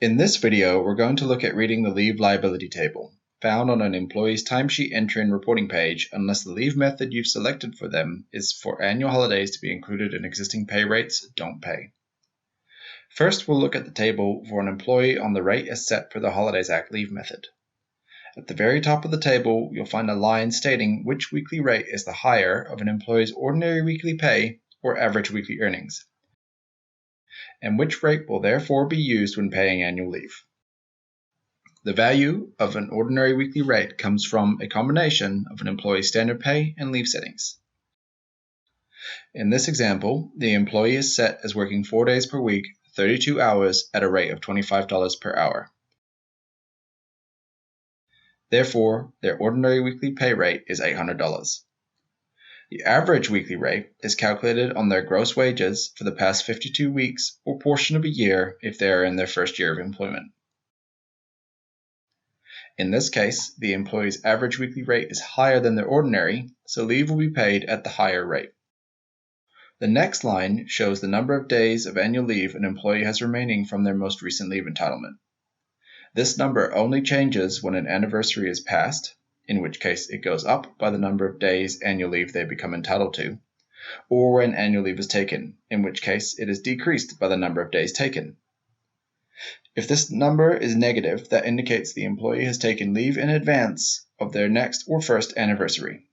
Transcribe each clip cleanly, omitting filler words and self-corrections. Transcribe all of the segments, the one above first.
In this video, we're going to look at reading the leave liability table, found on an employee's timesheet entry and reporting page unless the leave method you've selected for them is for annual holidays to be included in existing pay rates, don't pay. First, we'll look at the table for an employee on the rate as set for the Holidays Act leave method. At the very top of the table, you'll find a line stating which weekly rate is the higher of an employee's ordinary weekly pay or average weekly earnings, and which rate will therefore be used when paying annual leave. The value of an ordinary weekly rate comes from a combination of an employee's standard pay and leave settings. In this example, the employee is set as working 4 days per week, 32 hours at a rate of $25 per hour. Therefore, their ordinary weekly pay rate is $800. The average weekly rate is calculated on their gross wages for the past 52 weeks or portion of a year if they are in their first year of employment. In this case, the employee's average weekly rate is higher than their ordinary, so leave will be paid at the higher rate. The next line shows the number of days of annual leave an employee has remaining from their most recent leave entitlement. This number only changes when an anniversary is passed, in which case it goes up by the number of days annual leave they become entitled to, or when annual leave is taken, in which case it is decreased by the number of days taken. If this number is negative, that indicates the employee has taken leave in advance of their next or first anniversary.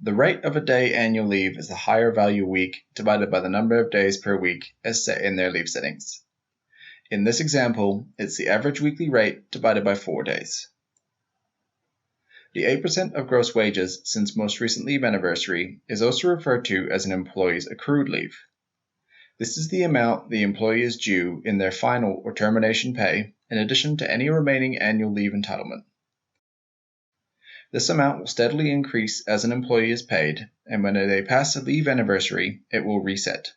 The rate of a day annual leave is the higher value week divided by the number of days per week as set in their leave settings. In this example, it's the average weekly rate divided by 4 days. The 8% of gross wages since most recent leave anniversary is also referred to as an employee's accrued leave. This is the amount the employee is due in their final or termination pay in addition to any remaining annual leave entitlement. This amount will steadily increase as an employee is paid, and when they pass a leave anniversary, it will reset.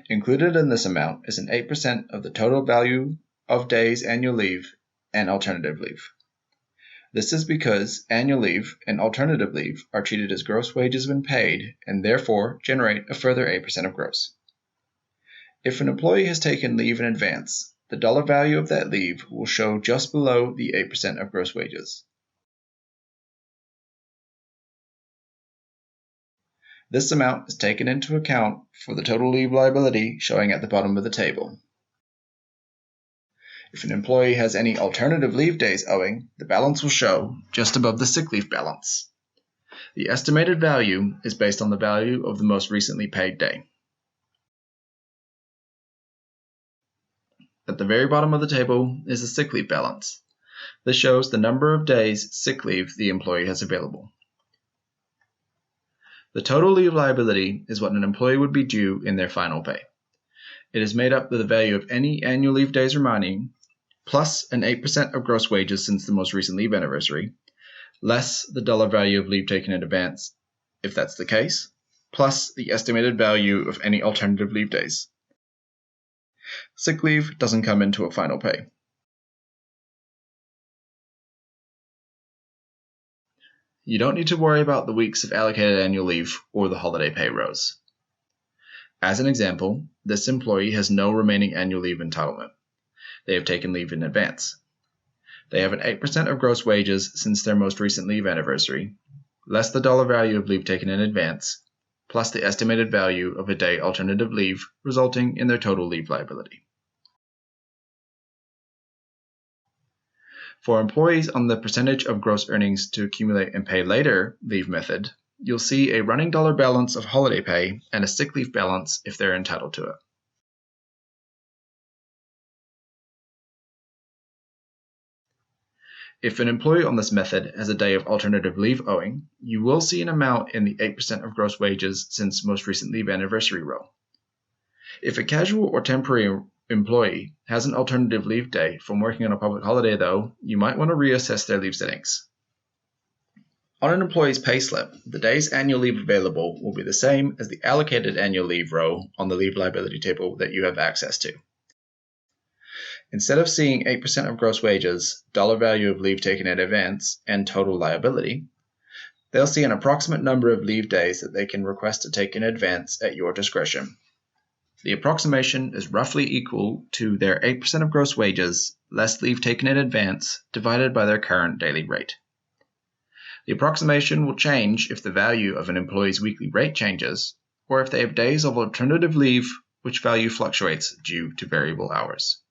Included in this amount is an 8% of the total value of days annual leave and alternative leave. This is because annual leave and alternative leave are treated as gross wages when paid and therefore generate a further 8% of gross. If an employee has taken leave in advance, the dollar value of that leave will show just below the 8% of gross wages. This amount is taken into account for the total leave liability showing at the bottom of the table. If an employee has any alternative leave days owing, the balance will show just above the sick leave balance. The estimated value is based on the value of the most recently paid day. At the very bottom of the table is the sick leave balance. This shows the number of days sick leave the employee has available. The total leave liability is what an employee would be due in their final pay. It is made up of the value of any annual leave days remaining, plus an 8% of gross wages since the most recent leave anniversary, less the dollar value of leave taken in advance, if that's the case, plus the estimated value of any alternative leave days. Sick leave doesn't come into a final pay. You don't need to worry about the weeks of allocated annual leave or the holiday pay rows. As an example, this employee has no remaining annual leave entitlement. They have taken leave in advance. They have an 8% of gross wages since their most recent leave anniversary, less the dollar value of leave taken in advance, plus the estimated value of a day alternative leave, resulting in their total leave liability. For employees on the percentage of gross earnings to accumulate and pay later leave method, you'll see a running dollar balance of holiday pay and a sick leave balance if they're entitled to it. If an employee on this method has a day of alternative leave owing, you will see an amount in the 8% of gross wages since most recent leave anniversary row. If a casual or temporary employee has an alternative leave day from working on a public holiday, though, you might want to reassess their leave settings. On an employee's payslip, the days annual leave available will be the same as the allocated annual leave row on the leave liability table that you have access to. Instead of seeing 8% of gross wages, dollar value of leave taken in advance, and total liability, They'll see an approximate number of leave days that they can request to take in advance at your discretion. The approximation is roughly equal to their 8% of gross wages less leave taken in advance divided by their current daily rate. The approximation will change if the value of an employee's weekly rate changes, or if they have days of alternative leave, which value fluctuates due to variable hours.